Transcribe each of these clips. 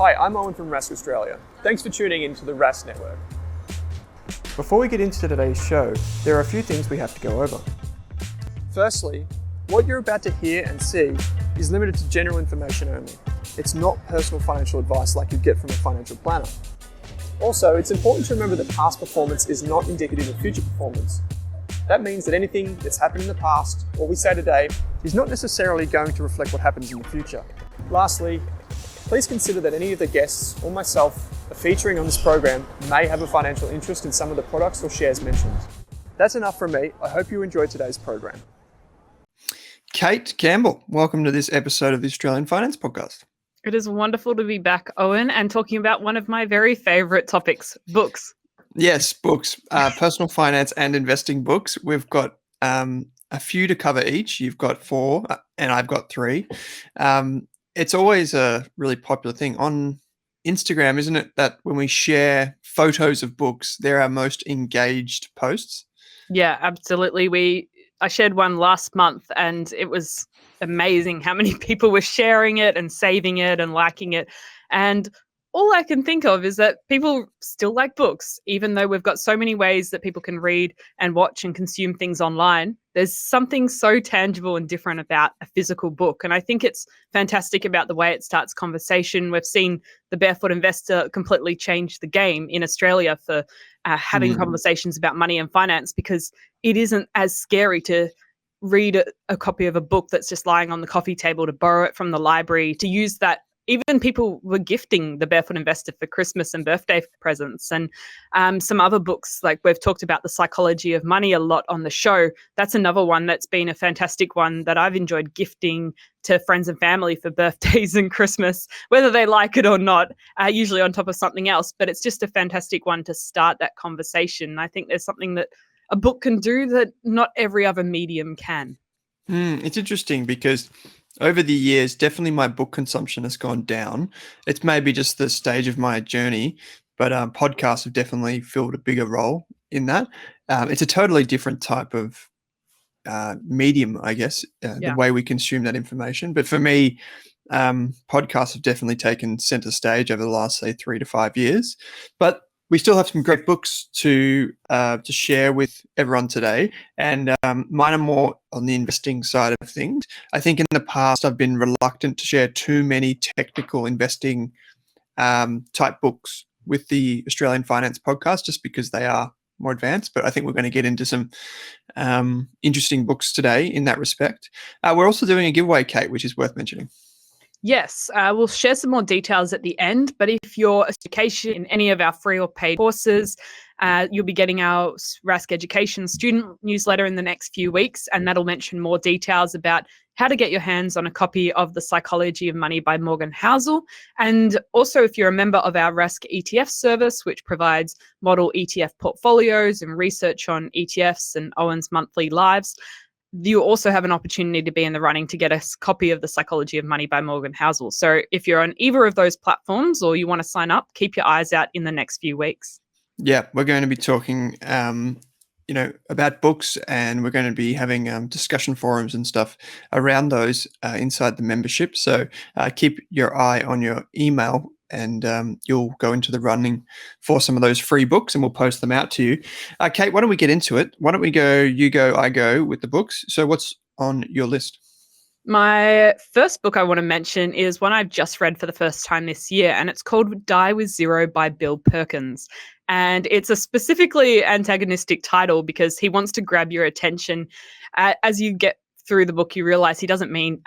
Hi, I'm Owen from Rask Australia. Thanks for tuning in to the Rask Network. Before we get into today's show, there are a few things we have to go over. Firstly, what you're about to hear and see is limited to general information only. It's not personal financial advice like you get from a financial planner. Also, it's important to remember that past performance is not indicative of future performance. That means that anything that's happened in the past, or we say today, is not necessarily going to reflect what happens in the future. Lastly, please consider that any of the guests or myself are featuring on this program may have a financial interest in some of the products or shares mentioned. That's enough from me. I hope you enjoyed today's program. Kate Campbell, welcome to this episode of the Australian Finance Podcast. It is wonderful to be back, Owen, and talking about one of my very favourite topics, books. Yes, books, personal finance and investing books. We've got a few to cover each. You've got 4 and I've got 3. It's always a really popular thing on Instagram, isn't it, that when we share photos of books, they're our most engaged posts? Yeah, absolutely. I shared one last month and it was amazing how many people were sharing it and saving it and liking it. And all I can think of is that people still like books, even though we've got so many ways that people can read and watch and consume things online. There's something so tangible and different about a physical book. And I think it's fantastic about the way it starts conversation. We've seen the Barefoot Investor completely change the game in Australia for having conversations about money and finance, because it isn't as scary to read a copy of a book that's just lying on the coffee table, to borrow it from the library, to use that. Even people were gifting the Barefoot Investor for Christmas and birthday presents, and some other books, like we've talked about The Psychology of Money a lot on the show. That's another one that's been a fantastic one that I've enjoyed gifting to friends and family for birthdays and Christmas, whether they like it or not, usually on top of something else. But it's just a fantastic one to start that conversation. I think there's something that a book can do that not every other medium can. It's interesting because over the years, definitely my book consumption has gone down. It's maybe just the stage of my journey, but podcasts have definitely filled a bigger role in that. It's a totally different type of medium, I guess, the way we consume that information. But for me, podcasts have definitely taken center stage over the last, say, 3 to 5 years. But we still have some great books to share with everyone today, and mine are more on the investing side of things. I think in the past I've been reluctant to share too many technical investing type books with the Australian Finance Podcast, just because they are more advanced. But I think we're going to get into some interesting books today in that respect. We're also doing a giveaway, Kate, which is worth mentioning. Yes, we'll share some more details at the end, but if you're a education in any of our free or paid courses, you'll be getting our Rask Education student newsletter in the next few weeks, and that'll mention more details about how to get your hands on a copy of The Psychology of Money by Morgan Housel. And also, if you're a member of our Rask ETF service, which provides model ETF portfolios and research on ETFs and Owen's monthly lives, you also have an opportunity to be in the running to get a copy of The Psychology of Money by Morgan Housel. So if you're on either of those platforms or you want to sign up, keep your eyes out in the next few weeks. Yeah, we're going to be talking, about books, and we're going to be having discussion forums and stuff around those inside the membership. So keep your eye on your email, and you'll go into the running for some of those free books, and we'll post them out to you. Kate, why don't we get into it? Why don't we go, you go, I go with the books. So what's on your list? My first book I want to mention is one I've just read for the first time this year, and it's called Die with Zero by Bill Perkins. And it's a specifically antagonistic title because he wants to grab your attention. As you get through the book, you realize he doesn't mean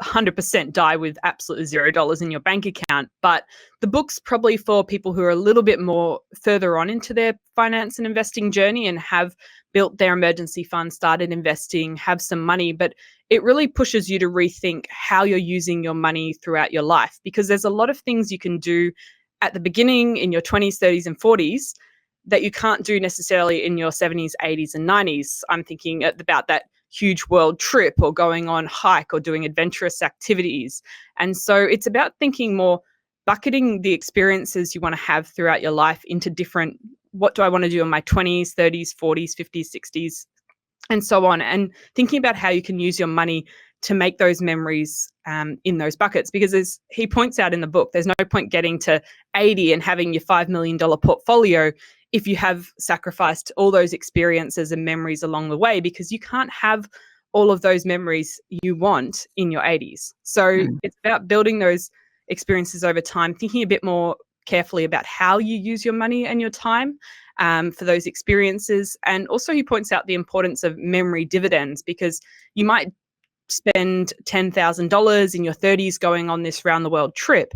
100% die with absolutely $0 in your bank account. But the book's probably for people who are a little bit more further on into their finance and investing journey and have built their emergency fund, started investing, have some money. But it really pushes you to rethink how you're using your money throughout your life, because there's a lot of things you can do at the beginning in your 20s, 30s, and 40s that you can't do necessarily in your 70s, 80s, and 90s. I'm thinking about that huge world trip or going on hike or doing adventurous activities. And so it's about thinking more, bucketing the experiences you want to have throughout your life into different, what do I want to do in my 20s, 30s, 40s, 50s, 60s, and so on. And thinking about how you can use your money to make those memories in those buckets. Because as he points out in the book, there's no point getting to 80 and having your $5 million portfolio if you have sacrificed all those experiences and memories along the way, because you can't have all of those memories you want in your 80s. So it's about building those experiences over time, thinking a bit more carefully about how you use your money and your time for those experiences. And also he points out the importance of memory dividends, because you might spend $10,000 in your 30s going on this round the world trip,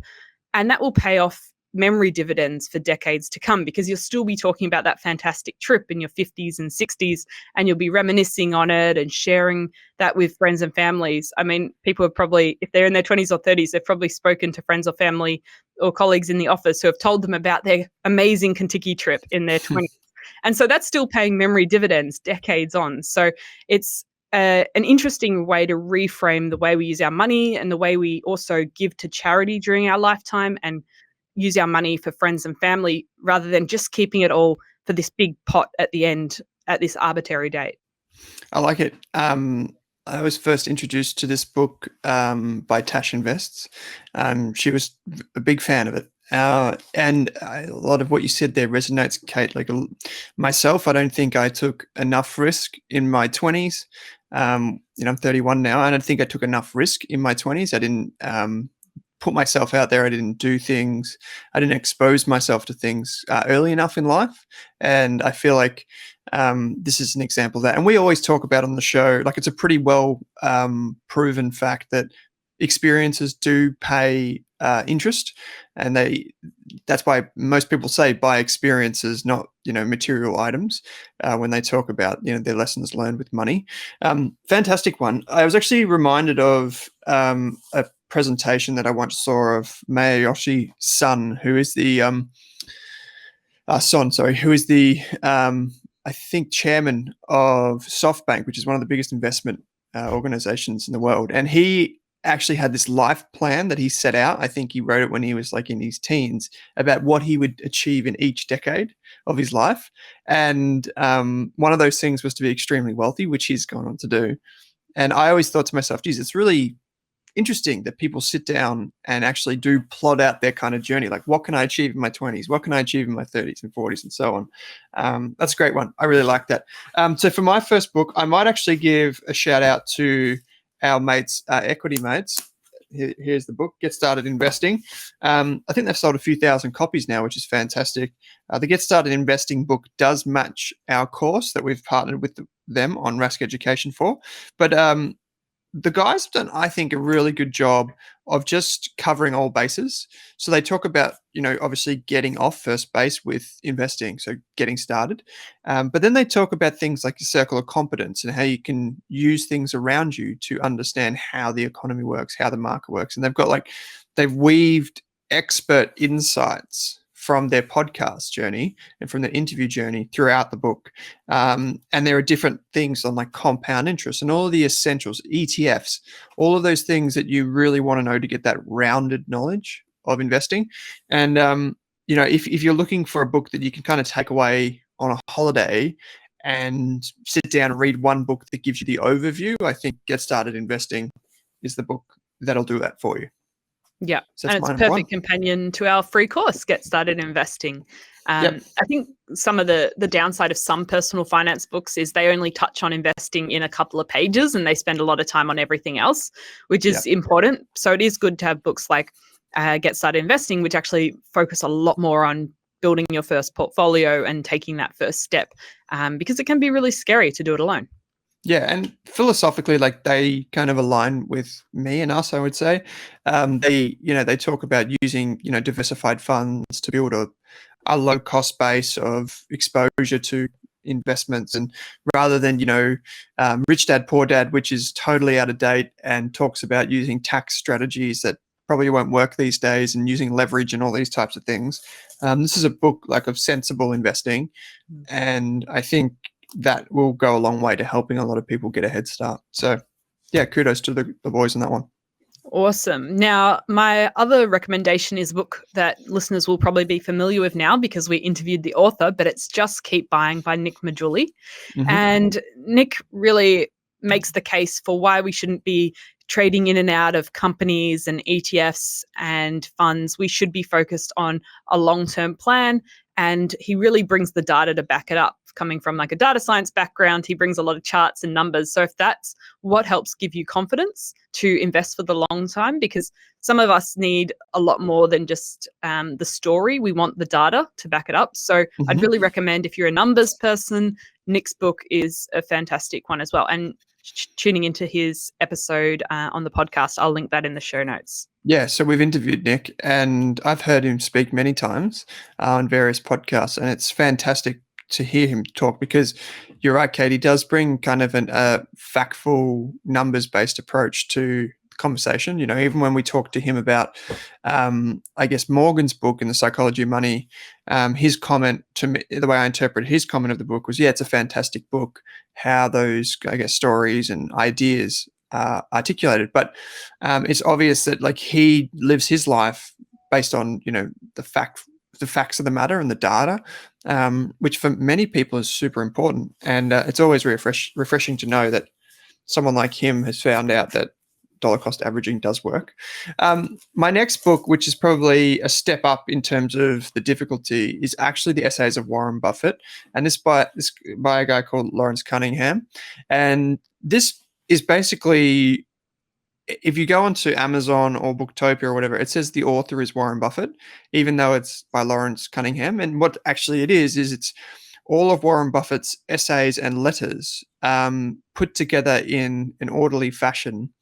and that will pay off memory dividends for decades to come, because you'll still be talking about that fantastic trip in your 50s and 60s, and you'll be reminiscing on it and sharing that with friends and families. I mean, people have probably, if they're in their 20s or 30s, they've probably spoken to friends or family or colleagues in the office who have told them about their amazing Kentucky trip in their 20s. And so that's still paying memory dividends decades on. So it's an interesting way to reframe the way we use our money and the way we also give to charity during our lifetime, and use our money for friends and family, rather than just keeping it all for this big pot at the end at this arbitrary date. I like it. I was first introduced to this book by Tash Invests. She was a big fan of it. And a lot of what you said there resonates, Kate. Like myself, I don't think I took enough risk in my 20s. I'm 31 now. I don't think I took enough risk in my 20s. I didn't put myself out there. I didn't do things. I didn't expose myself to things early enough in life. And I feel like this is an example of that. And we always talk about on the show, like it's a pretty well proven fact that experiences do pay interest, and that's why most people say buy experiences, not material items, when they talk about their lessons learned with money. Fantastic one. I was actually reminded of a presentation that I once saw of Masayoshi Son, who is the I think chairman of SoftBank, which is one of the biggest investment organizations in the world. And he actually had this life plan that he set out. I think he wrote it when he was like in his teens, about what he would achieve in each decade of his life. And one of those things was to be extremely wealthy, which he's gone on to do. And I always thought to myself, geez, it's really interesting that people sit down and actually do plot out their kind of journey. Like, what can I achieve in my 20s? What can I achieve in my 30s and 40s and so on? That's a great one. I really like that. So for my first book, I might actually give a shout out to our mates, equity mates. Here's the book, Get Started Investing. I think they've sold a few thousand copies now, which is fantastic. The Get Started Investing book does match our course that we've partnered with them on Rask Education for. But the guys have done, I think, a really good job of just covering all bases. So they talk about, obviously getting off first base with investing, so getting started. But then they talk about things like your circle of competence and how you can use things around you to understand how the economy works, how the market works. And they've weaved expert insights from their podcast journey and from their interview journey throughout the book. And there are different things on like compound interest and all of the essentials, ETFs, all of those things that you really want to know to get that rounded knowledge of investing. And, if you're looking for a book that you can kind of take away on a holiday and sit down and read one book that gives you the overview, I think Get Started Investing is the book that'll do that for you. Yeah, So and it's a perfect companion to our free course, Get Started Investing. Yep. I think some of the downside of some personal finance books is they only touch on investing in a couple of pages and they spend a lot of time on everything else, which is important. So it is good to have books like Get Started Investing, which actually focus a lot more on building your first portfolio and taking that first step, because it can be really scary to do it alone. Yeah, and philosophically, like they kind of align with me and us, I would say. They talk about using, diversified funds to build a low cost base of exposure to investments, and rather than, Rich Dad, Poor Dad, which is totally out of date and talks about using tax strategies that probably won't work these days and using leverage and all these types of things. This is a book like of sensible investing, and I think that will go a long way to helping a lot of people get a head start. So yeah, kudos to the boys on that one. Awesome. Now, my other recommendation is a book that listeners will probably be familiar with now because we interviewed the author, but it's Just Keep Buying by Nick Maggiulli. Mm-hmm. And Nick really makes the case for why we shouldn't be trading in and out of companies and ETFs and funds, we should be focused on a long-term plan. And he really brings the data to back it up. Coming from like a data science background, he brings a lot of charts and numbers. So if that's what helps give you confidence to invest for the long time, because some of us need a lot more than just the story. We want the data to back it up. So I'd really recommend, if you're a numbers person, Nick's book is a fantastic one as well. And tuning into his episode on the podcast, I'll link that in the show notes. Yeah, so we've interviewed Nick, and I've heard him speak many times on various podcasts, and it's fantastic to hear him talk, because you're right, Kate, he does bring kind of a factful, numbers-based approach to the conversation. You know, even when we talk to him about, I guess, Morgan's book in The Psychology of Money, his comment to me, the way I interpret his comment of the book was, yeah, it's a fantastic book, how those, I guess, stories and ideas articulated. But it's obvious that, like, he lives his life based on, you know, the facts of the matter and the data, which for many people is super important. And it's always refreshing to know that someone like him has found out that dollar cost averaging does work. My next book, which is probably a step up in terms of the difficulty, is actually the Essays of Warren Buffett, and this by a guy called Lawrence Cunningham. And this is basically, if you go onto Amazon or Booktopia or whatever, it says the author is Warren Buffett, even though it's by Lawrence Cunningham. And what actually it is it's all of Warren Buffett's essays and letters put together in an orderly fashion,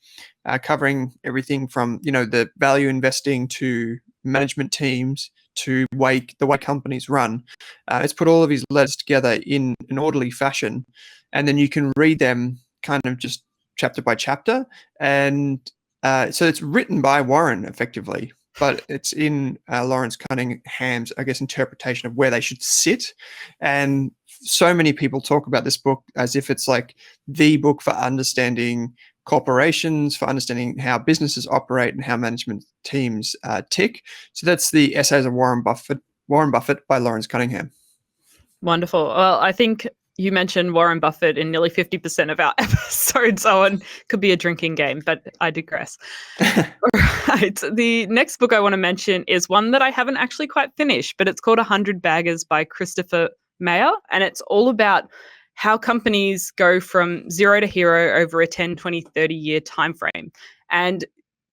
covering everything from, you know, the value investing to management teams to the way companies run. It's put all of his letters together in an orderly fashion, and then you can read them kind of just chapter by chapter. And so it's written by Warren effectively, but it's in Lawrence Cunningham's, I guess, interpretation of where they should sit. And so many people talk about this book as if it's like the book for understanding corporations, for understanding how businesses operate and how management teams tick. So that's the Essays of Warren Buffett by Lawrence Cunningham. Wonderful. Well, I think you mentioned Warren Buffett in nearly 50% of our episodes, Owen. Could be a drinking game, but I digress. Right. The next book I want to mention is one that I haven't actually quite finished, but it's called 100 Baggers by Christopher Mayer. And it's all about how companies go from zero to hero over a 10, 20, 30-year time frame, and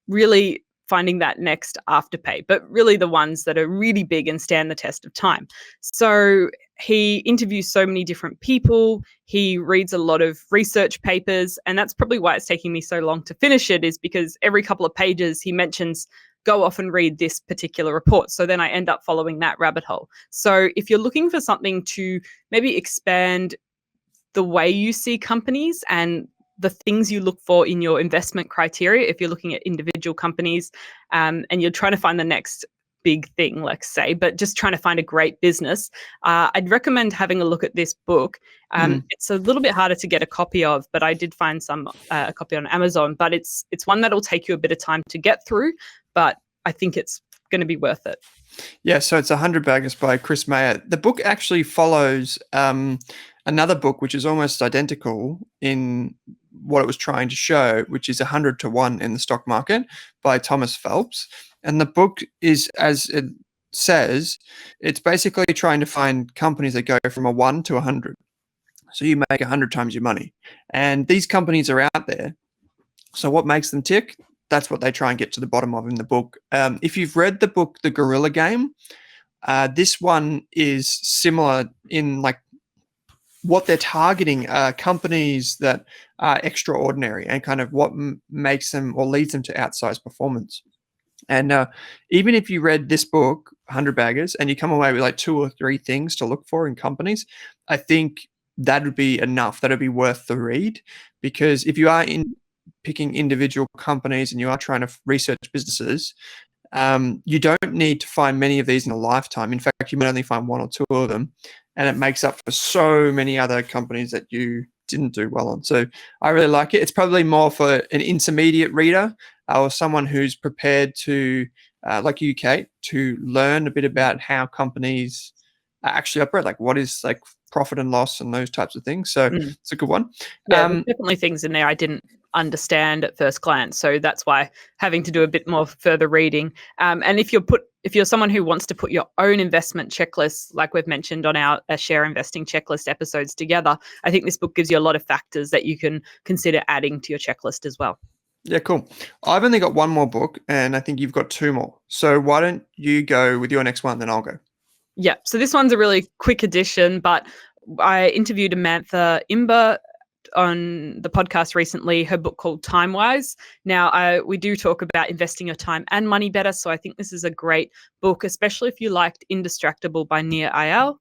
really finding that next afterpay, but really the ones that are really big and stand the test of time. So he interviews so many different people. He reads a lot of research papers, and that's probably why it's taking me so long to finish it, is because every couple of pages he mentions, go off and read this particular report. So then I end up following that rabbit hole. So if you're looking for something to maybe expand the way you see companies and the things you look for in your investment criteria, if you're looking at individual companies and you're trying to find the next big thing, let's say, but just trying to find a great business, I'd recommend having a look at this book. It's a little bit harder to get a copy of, but I did find a copy on Amazon, but it's one that'll take you a bit of time to get through, but I think it's going to be worth it. Yeah, so it's 100 Baggers by Chris Mayer. The book actually follows another book which is almost identical in what it was trying to show, which is 100 to 1 in the stock market by Thomas Phelps. And the book is, as it says, it's basically trying to find companies that go from a 1 to 100. So you make 100 times your money. And these companies are out there. So what makes them tick? That's what they try and get to the bottom of in the book. If you've read the book, The Gorilla Game, this one is similar in like what they're targeting are companies that are extraordinary and kind of what makes them or leads them to outsized performance. And even if you read this book, 100 Baggers, and you come away with like 2 or 3 things to look for in companies, I think that would be enough. That would be worth the read, because if you are picking individual companies and you are trying to research businesses, you don't need to find many of these in a lifetime. In fact, you might only find 1 or 2 of them, and it makes up for so many other companies that you didn't do well on. So I really like it. It's probably more for an intermediate reader or someone who's prepared to, like you, Kate, to learn a bit about how companies actually operate. Like what is like profit and loss and those types of things. So it's a good one. Yeah, there's definitely things in there I didn't understand at first glance, so that's why having to do a bit more further reading. And if you're someone who wants to put your own investment checklist, like we've mentioned on our share investing checklist episodes together, I think this book gives you a lot of factors that you can consider adding to your checklist as well. Yeah, cool. I've only got one more book, and I think you've got two more. So why don't you go with your next one, then I'll go. Yeah, so this one's a really quick edition, but I interviewed Amantha Imber on the podcast recently, her book called Timewise. Now, we do talk about investing your time and money better, so I think this is a great book, especially if you liked Indistractable by Nia Ayal,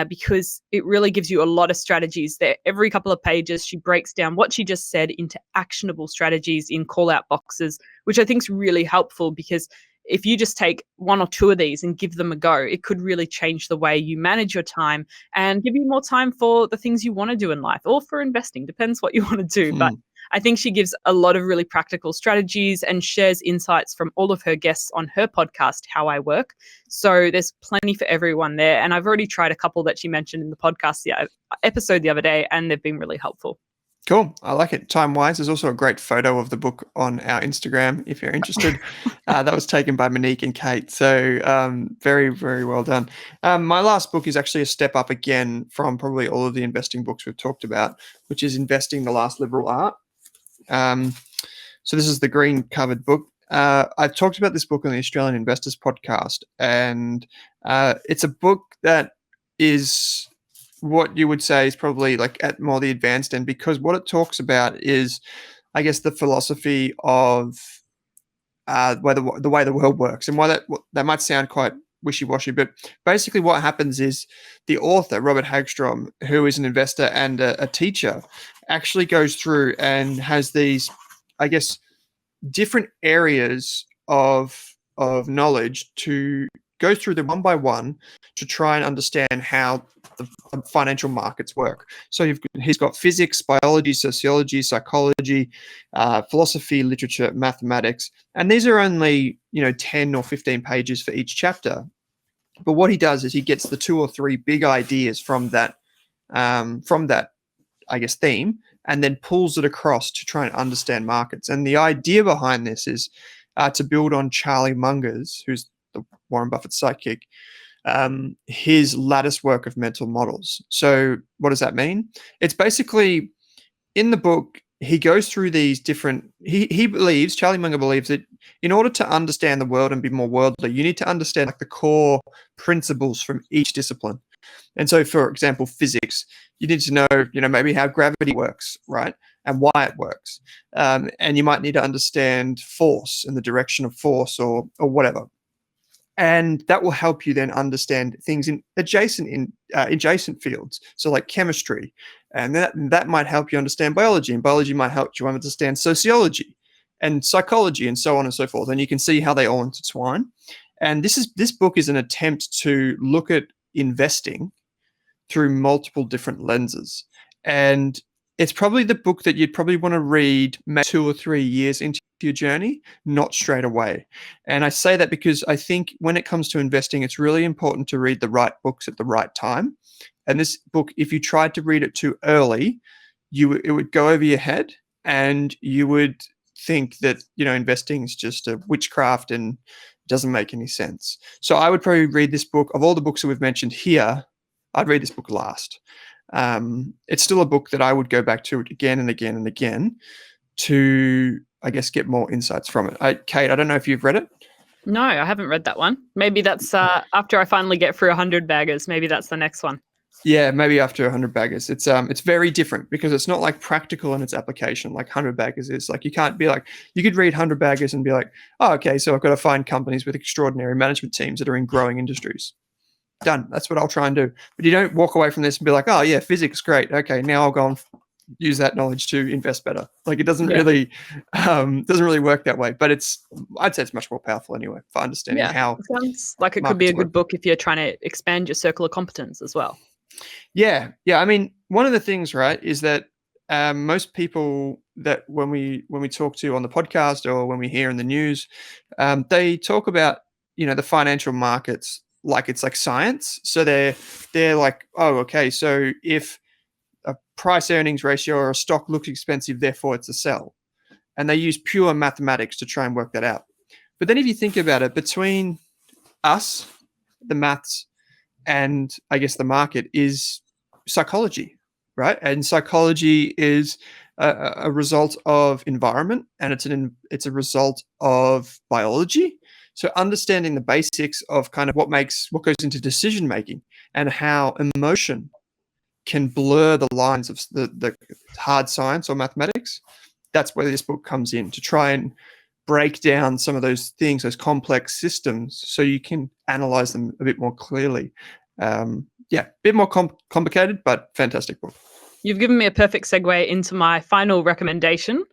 because it really gives you a lot of strategies there. Every couple of pages, she breaks down what she just said into actionable strategies in call-out boxes, which I think is really helpful, because if you just take one or two of these and give them a go, it could really change the way you manage your time and give you more time for the things you want to do in life, or for investing, depends what you want to do. But I think she gives a lot of really practical strategies and shares insights from all of her guests on her podcast, How I Work. So there's plenty for everyone there. And I've already tried a couple that she mentioned in the podcast episode the other day, and they've been really helpful. Cool. I like it. Timewise. There's also a great photo of the book on our Instagram if you're interested. That was taken by Monique and Kate. So very, very well done. My last book is actually a step up again from probably all of the investing books we've talked about, which is Investing: The Last Liberal Art. So this is the green covered book. I've talked about this book on the Australian Investors podcast, and it's a book that is what you would say is probably like at more the advanced end, because what it talks about is, I guess, the philosophy of the way the world works, and why that might sound quite wishy-washy, but basically what happens is the author, Robert Hagstrom, who is an investor and a teacher, actually goes through and has these, I guess, different areas of knowledge to go through them one by one to try and understand how the financial markets work. So he's got physics, biology, sociology, psychology, philosophy, literature, mathematics, and these are only 10 or 15 pages for each chapter. But what he does is he gets the two or three big ideas from that I guess theme, and then pulls it across to try and understand markets. And the idea behind this is to build on Charlie Munger's, who's the Warren Buffett sidekick, his lattice work of mental models. So what does that mean? It's basically, in the book, he goes through these different, Charlie Munger believes that in order to understand the world and be more worldly, you need to understand like the core principles from each discipline. And so, for example, physics, you need to know, maybe how gravity works, right? And why it works. And you might need to understand force and the direction of force or whatever. And that will help you then understand things in adjacent fields. So like chemistry, and that might help you understand biology, and biology might help you understand sociology and psychology and so on and so forth. And you can see how they all intertwine. And this book is an attempt to look at investing through multiple different lenses. And it's probably the book that you'd probably want to read maybe 2 or 3 years into your journey, not straight away. And I say that because I think when it comes to investing, it's really important to read the right books at the right time. And this book, if you tried to read it too early, it would go over your head, and you would think that, investing is just a witchcraft and doesn't make any sense. So I would probably read this book. Of all the books that we've mentioned here, I'd read this book last. It's still a book that I would go back to again and again and again to, I guess, get more insights from it. Kate, I don't know if you've read it. No, I haven't read that one. Maybe that's after I finally get through 100 baggers. Maybe that's the next one. Yeah, maybe after 100 baggers. It's very different because it's not like practical in its application like 100 baggers is. Like, you can't be like, you could read 100 baggers and be like, oh, okay, so I've got to find companies with extraordinary management teams that are in growing industries. Done. That's what I'll try and do. But you don't walk away from this and be like, oh yeah, physics, great. Okay, now I'll go and use that knowledge to invest better. Like, it doesn't really work that way. But I'd say it's much more powerful anyway for understanding how. It sounds like it could be a good book if you're trying to expand your circle of competence as well. Yeah. I mean, one of the things, right, is that most people that when we talk to on the podcast or when we hear in the news, they talk about, the financial markets like it's like science. So they're like, oh, okay, so if a price earnings ratio or a stock looks expensive, therefore it's a sell. And they use pure mathematics to try and work that out. But then if you think about it, between us, the maths, and I guess the market is psychology, right? And psychology is a result of environment, and it's a result of biology. So understanding the basics of kind of what goes into decision making and how emotion can blur the lines of the hard science or mathematics. That's where this book comes in, to try and break down some of those things, those complex systems, so you can analyze them a bit more clearly. A bit more complicated, but fantastic book. You've given me a perfect segue into my final recommendation,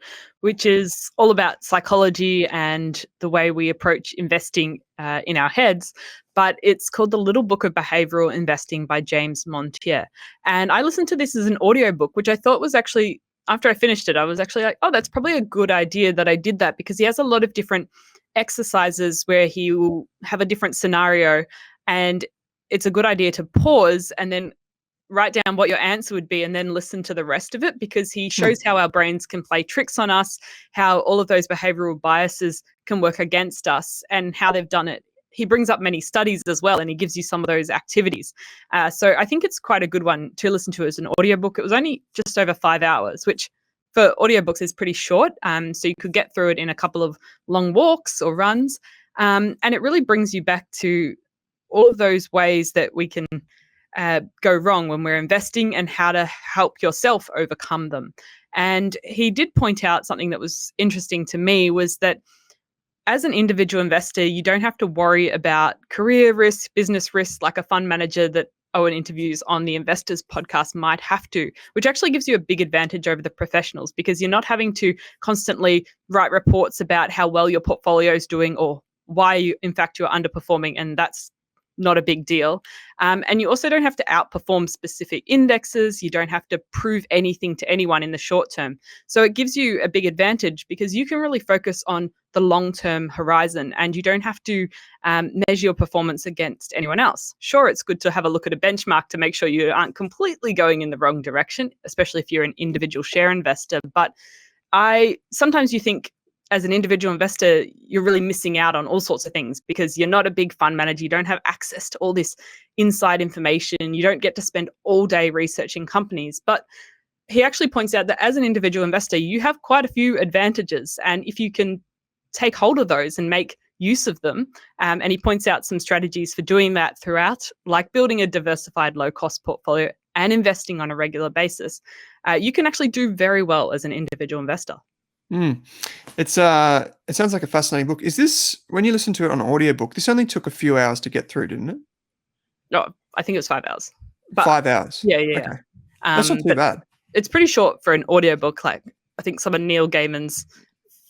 which is all about psychology and the way we approach investing in our heads. But it's called The Little Book of Behavioral Investing by James Montier. And I listened to this as an audiobook, which I thought was actually, after I finished it, I was actually like, oh, that's probably a good idea that I did that, because he has a lot of different exercises where he will have a different scenario, and it's a good idea to pause and then write down what your answer would be and then listen to the rest of it, because he shows how our brains can play tricks on us, how all of those behavioral biases can work against us, and how they've done it. He brings up many studies as well, and he gives you some of those activities. So I think it's quite a good one to listen to as an audiobook. It was only just over 5 hours, which for audiobooks is pretty short. So you could get through it in a couple of long walks or runs. And it really brings you back to all of those ways that we can go wrong when we're investing, and how to help yourself overcome them. And he did point out something that was interesting to me, was that as an individual investor, you don't have to worry about career risk, business risk, like a fund manager that Owen interviews on the Investors podcast might have to, which actually gives you a big advantage over the professionals, because you're not having to constantly write reports about how well your portfolio is doing, or why you're underperforming, and that's not a big deal. And you also don't have to outperform specific indexes. You don't have to prove anything to anyone in the short term. So it gives you a big advantage, because you can really focus on the long-term horizon, and you don't have to measure your performance against anyone else. Sure, it's good to have a look at a benchmark to make sure you aren't completely going in the wrong direction, especially if you're an individual share investor. But sometimes you think, as an individual investor, you're really missing out on all sorts of things, because you're not a big fund manager. You don't have access to all this inside information. You don't get to spend all day researching companies. But he actually points out that as an individual investor, you have quite a few advantages. And if you can take hold of those and make use of them, and he points out some strategies for doing that throughout, like building a diversified low-cost portfolio and investing on a regular basis, you can actually do very well as an individual investor. It sounds like a fascinating book. Is this, when you listen to it on audiobook, this only took a few hours to get through, didn't it? No, I think it was 5 hours. But 5 hours? Yeah. Okay. That's not too bad. It's pretty short for an audiobook. Like, I think some of Neil Gaiman's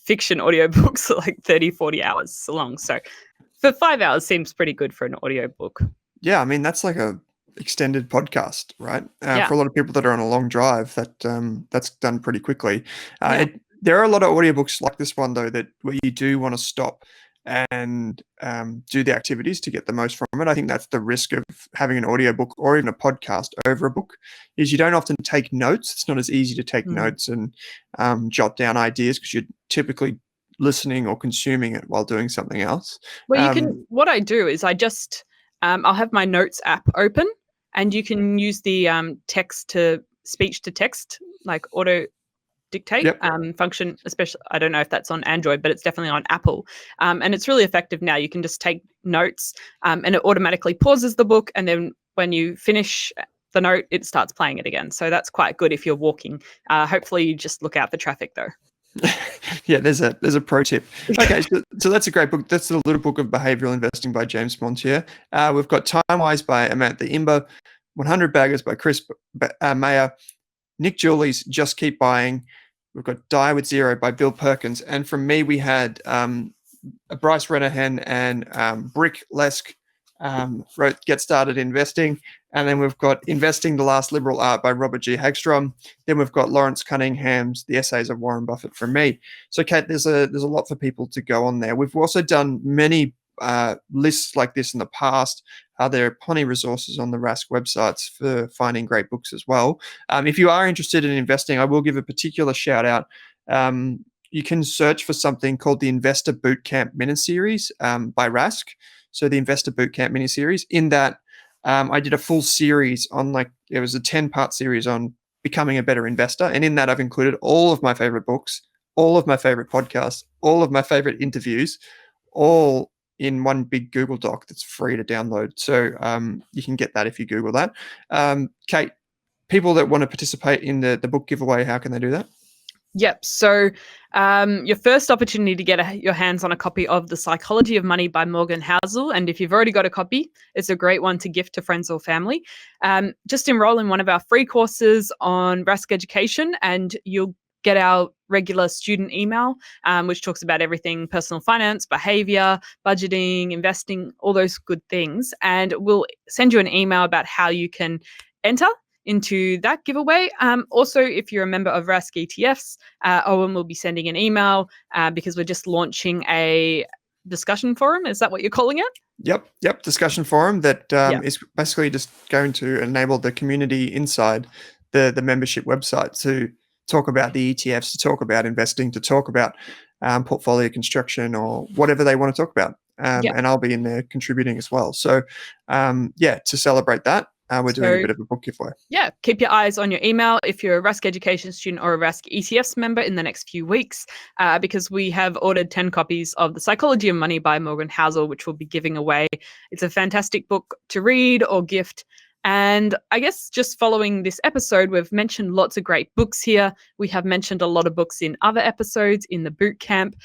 fiction audiobooks are like 30, 40 hours long. So for 5 hours seems pretty good for an audiobook. Yeah, I mean, that's like a extended podcast, right? Yeah. For a lot of people that are on a long drive, that's done pretty quickly. There are a lot of audiobooks like this one, though, where you do want to stop and do the activities to get the most from it. I think that's the risk of having an audiobook or even a podcast over a book, is you don't often take notes. It's not as easy to take notes and jot down ideas, because you're typically listening or consuming it while doing something else. Well, what I do is I just, I'll have my notes app open, and you can use the text to speech to text, like auto dictate function, especially, I don't know if that's on Android, but it's definitely on Apple. And it's really effective now. You can just take notes, and it automatically pauses the book. And then when you finish the note, it starts playing it again. So that's quite good if you're walking. Hopefully you just look out for traffic though. Yeah, there's a pro tip. Okay, so that's a great book. That's The Little Book of Behavioral Investing by James Montier. We've got Timewise by Amantha Imber, 100 Baggers by Chris Mayer, Nick Juli's Just Keep Buying. We've got Die with Zero by Bill Perkins. And from me, we had Bryce Renahan and Brick Lesk wrote Get Started Investing. And then we've got Investing, the Last Liberal Art by Robert G. Hagstrom. Then we've got Lawrence Cunningham's The Essays of Warren Buffett from me. So, Kate, there's a lot for people to go on there. We've also done many lists like this in the past. There are plenty of resources on the Rask websites for finding great books as well. If you are interested in investing, I will give a particular shout out. You can search for something called the Investor Bootcamp miniseries by Rask. So the Investor Bootcamp miniseries. In that, I did a full series on it was a 10-part series on becoming a better investor. And in that, I've included all of my favorite books, all of my favorite podcasts, all of my favorite interviews, all in one big Google Doc that's free to download. So you can get that if you Google that. Kate, people that want to participate in the book giveaway, how can they do that? Yep. So your first opportunity to get your hands on a copy of The Psychology of Money by Morgan Housel. And if you've already got a copy, it's a great one to gift to friends or family. Just enroll in one of our free courses on Rask Education and you'll get our regular student email, which talks about everything personal finance, behavior, budgeting, investing, all those good things. And we'll send you an email about how you can enter into that giveaway. Also, if you're a member of Rask ETFs, Owen will be sending an email because we're just launching a discussion forum. Is that what you're calling it? Yep. Discussion forum that is basically just going to enable the community inside the membership website to talk about the ETFs, to talk about investing, to talk about portfolio construction or whatever they want to talk about. And I'll be in there contributing as well. So, to celebrate that, we're doing a bit of a book giveaway. Yeah, keep your eyes on your email if you're a Rask Education student or a Rask ETFs member in the next few weeks, because we have ordered 10 copies of The Psychology of Money by Morgan Housel, which we'll be giving away. It's a fantastic book to read or gift. And I guess just following this episode, we've mentioned lots of great books here. We have mentioned a lot of books in other episodes, in the boot camp,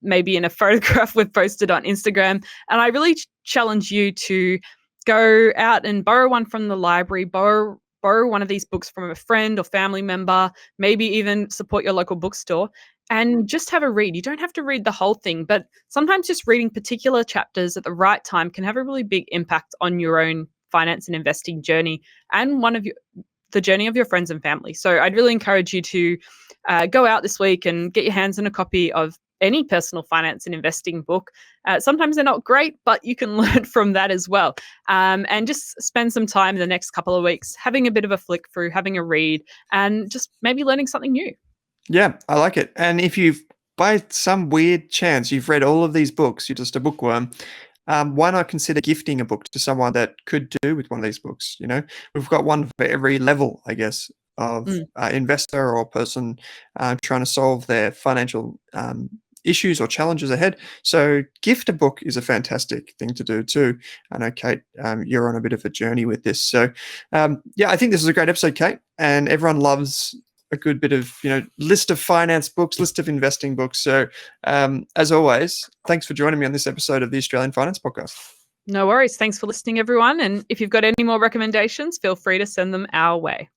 maybe in a photograph we've posted on Instagram. And I really challenge you to go out and borrow one from the library, borrow one of these books from a friend or family member, maybe even support your local bookstore and just have a read. You don't have to read the whole thing, but sometimes just reading particular chapters at the right time can have a really big impact on your own finance and investing journey and the journey of your friends and family. So I'd really encourage you to go out this week and get your hands on a copy of any personal finance and investing book. Sometimes they're not great, but you can learn from that as well. And just spend some time in the next couple of weeks having a bit of a flick through, having a read, and just maybe learning something new. Yeah, I like it. And if you've, by some weird chance, you've read all of these books, you're just a bookworm, why not consider gifting a book to someone that could do with one of these books? We've got one for every level, I guess, of investor or person trying to solve their financial issues or challenges ahead. So gift a book is a fantastic thing to do too. I know, Kate, you're on a bit of a journey with this. So I think this is a great episode, Kate, and everyone loves a good bit of, list of finance books, list of investing books. So as always, thanks for joining me on this episode of the Australian Finance Podcast. No worries. Thanks for listening, everyone. And if you've got any more recommendations, feel free to send them our way.